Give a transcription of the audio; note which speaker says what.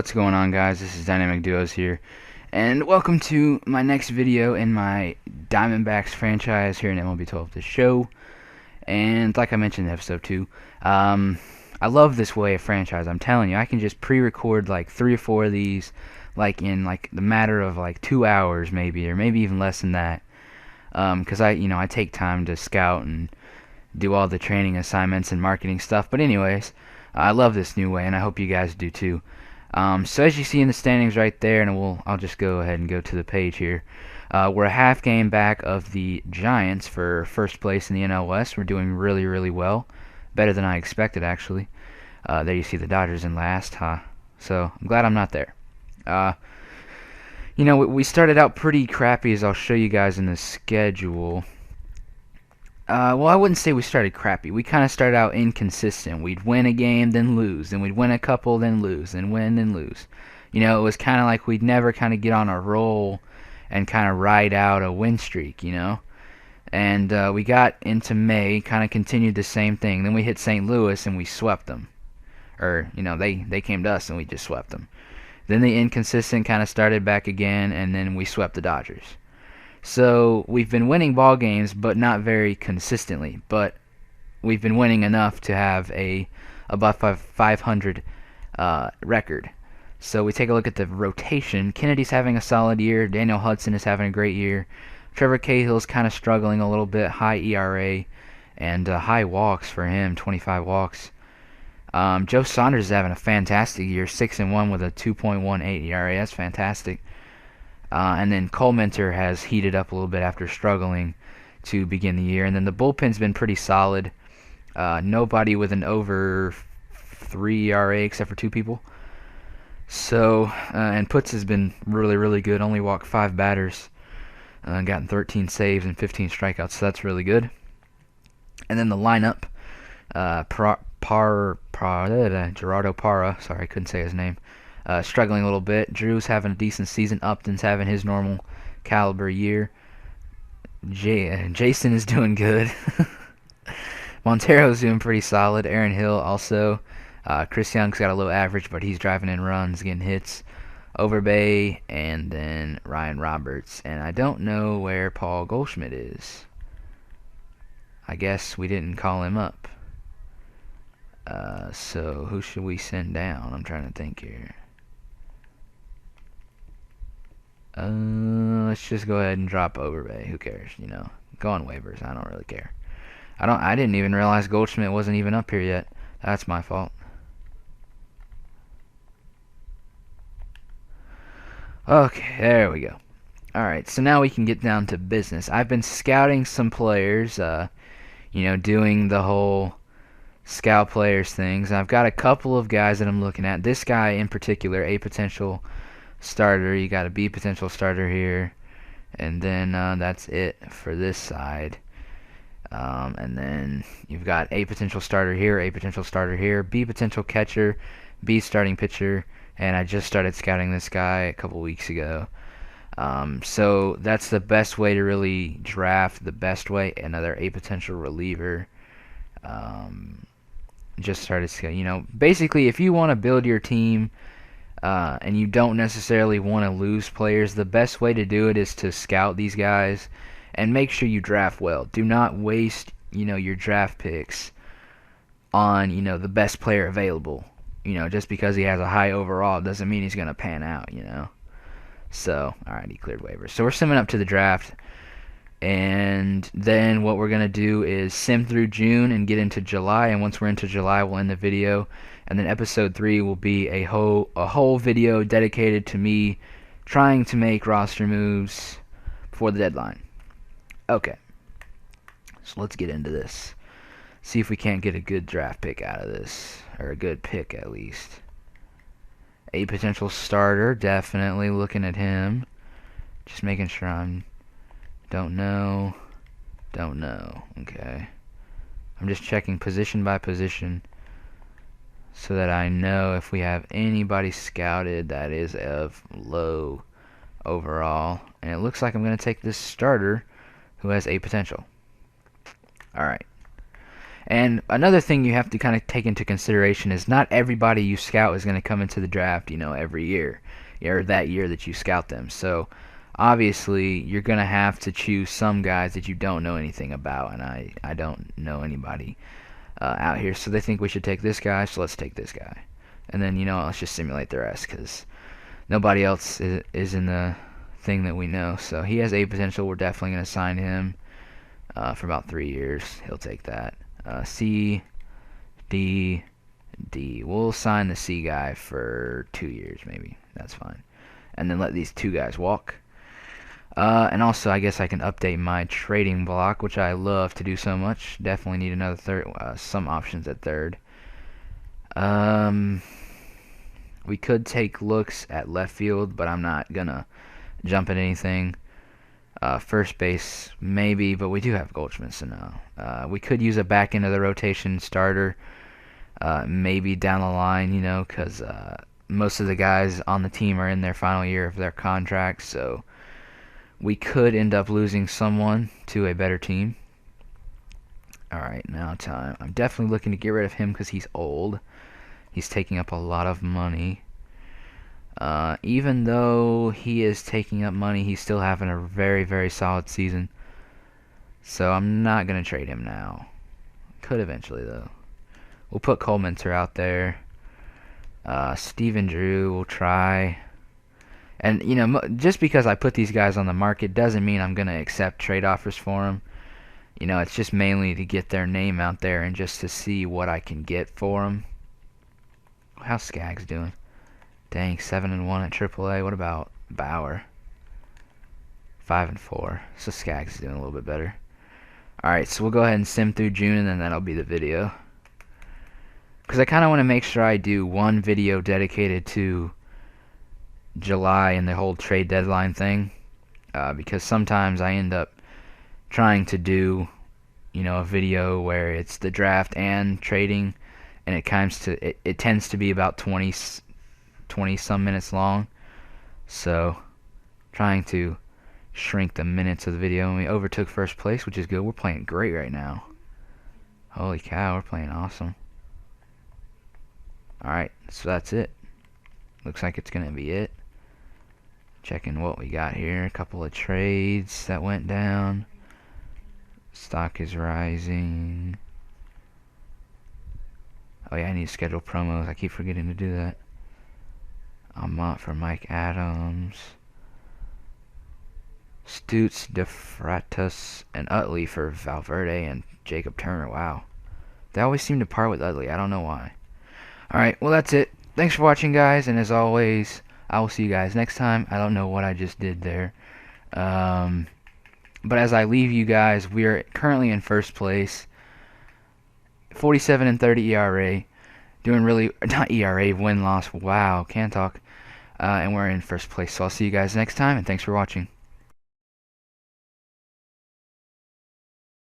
Speaker 1: What's going on, guys? This is Dynamic Duos here, and welcome to my next video in my Diamondbacks franchise here in MLB 12, the show. And like I mentioned in episode 2, I love this way of franchise. I'm telling you, I can just pre-record like 3 or 4 of these, like in like the matter of like 2 hours maybe, or maybe even less than that. Because I take time to scout and do all the training assignments and marketing stuff. But anyways, I love this new way, and I hope you guys do too. So as you see in the standings right there, and I'll just go ahead and go to the page here. We're a half game back of the Giants for first place in the NL West. We're doing really, really well, better than I expected actually. There you see the Dodgers in last, so I'm glad I'm not there. We started out pretty crappy, as I'll show you guys in the schedule. Well, I wouldn't say we started crappy. We kind of started out inconsistent. We'd win a game, then lose. Then we'd win a couple, then lose. Then win, then lose. It was kind of like we'd never kind of get on a roll and kind of ride out a win streak, And we got into May, kind of continued the same thing. Then we hit St. Louis, and we swept them. Or, they came to us, and we just swept them. Then the inconsistent kind of started back again, and then we swept the Dodgers. So we've been winning ball games, but not very consistently. But we've been winning enough to have a above 500 record. So we take a look at the rotation. Kennedy's having a solid year. Daniel Hudson is having a great year. Trevor Cahill's kind of struggling a little bit. High ERA and high walks for him, 25 walks. Joe Saunders is having a fantastic year, 6-1 with a 2.18 ERA. That's fantastic. And then Cole Minter has heated up a little bit after struggling to begin the year. And then the bullpen's been pretty solid. Nobody with an over 3 ERA except for 2 people. So, and Putz has been really, really good. Only walked 5 batters. Gotten 13 saves and 15 strikeouts, so that's really good. And then the lineup, Gerardo Parra, sorry, I couldn't say his name. Struggling a little bit. Drew's having a decent season. Upton's having his normal caliber year. Jason is doing good. Montero's doing pretty solid. Aaron Hill also. Chris Young's got a low average, but he's driving in runs, getting hits. Overbay, and then Ryan Roberts. And I don't know where Paul Goldschmidt is. I guess we didn't call him up. So who should we send down? I'm trying to think here. Let's just go ahead and drop Overbay. Who cares? Go on waivers. I don't really care. I didn't even realize Goldschmidt wasn't even up here yet. That's my fault. Okay, there we go. Alright, so now we can get down to business. I've been scouting some players, doing the whole scout players things. I've got a couple of guys that I'm looking at. This guy in particular, a potential starter. You got a B potential starter here, and then that's it for this side. And then you've got a potential starter here, a potential starter here, B potential catcher, B starting pitcher, and I just started scouting this guy a couple weeks ago. So that's the best way to really draft. The best way, another a potential reliever. Just started scouting. Basically, if you want to build your team. And you don't necessarily want to lose players, the best way to do it is to scout these guys and make sure you draft well. Do not waste, your draft picks on, the best player available. Just because he has a high overall doesn't mean he's going to pan out, So, alright, he cleared waivers. So we're simming up to the draft. And then what we're going to do is sim through June and get into July. And once we're into July, we'll end the video. And then episode 3 will be a whole video dedicated to me trying to make roster moves before the deadline. Okay. So let's get into this. See if we can't get a good draft pick out of this. Or a good pick, at least. A potential starter. Definitely looking at him. Just making sure I'm... Don't know. Okay. I'm just checking position by position so that I know if we have anybody scouted that is of low overall. And it looks like I'm going to take this starter who has a potential. Alright. And another thing you have to kind of take into consideration is not everybody you scout is going to come into the draft, every year or that year that you scout them. So obviously you're going to have to choose some guys that you don't know anything about, and I don't know anybody out here. So they think we should take this guy, so let's take this guy. And then, let's just simulate the rest because nobody else is in the thing that we know. So he has A potential. We're definitely going to sign him for about 3 years. He'll take that. C, D, D. We'll sign the C guy for 2 years maybe. That's fine. And then let these 2 guys walk. And also, I guess I can update my trading block, which I love to do so much. Definitely need another third, some options at third. We could take looks at left field, but I'm not gonna jump at anything. First base, maybe, but we do have Goldschmidt, so no. We could use a back end of the rotation starter, maybe down the line, because most of the guys on the team are in their final year of their contract, so we could end up losing someone to a better team. Alright, now time. I'm definitely looking to get rid of him because he's old. He's taking up a lot of money. Even though he is taking up money, he's still having a very, very solid season. So I'm not going to trade him now. Could eventually, though. We'll put Cole Minter out there. Steven Drew will try. And, just because I put these guys on the market doesn't mean I'm going to accept trade offers for them. It's just mainly to get their name out there and just to see what I can get for them. How's Skaggs doing? Dang, 7-1 at AAA. What about Bauer? 5-4. So Skaggs is doing a little bit better. Alright, so we'll go ahead and sim through June, and then that'll be the video. Because I kind of want to make sure I do one video dedicated to July and the whole trade deadline thing. Because sometimes I end up trying to do, a video where it's the draft and trading, and it tends to be about 20 some minutes long. So trying to shrink the minutes of the video, and we overtook first place, which is good. We're playing great right now. Holy cow, we're playing awesome. Alright, so that's it. Looks like it's gonna be it. Checking what we got here. A couple of trades that went down. Stock is rising. Oh yeah, I need to schedule promos. I keep forgetting to do that. Amont for Mike Adams. Stutz, DeFratus, and Utley for Valverde and Jacob Turner. Wow. They always seem to part with Utley. I don't know why. Alright, well that's it. Thanks for watching, guys, and as always, I will see you guys next time. I don't know what I just did there. But as I leave you guys, we are currently in first place. 47-30 ERA. Doing really, not ERA, win-loss. Wow, can't talk. And we're in first place. So I'll see you guys next time, and thanks for watching.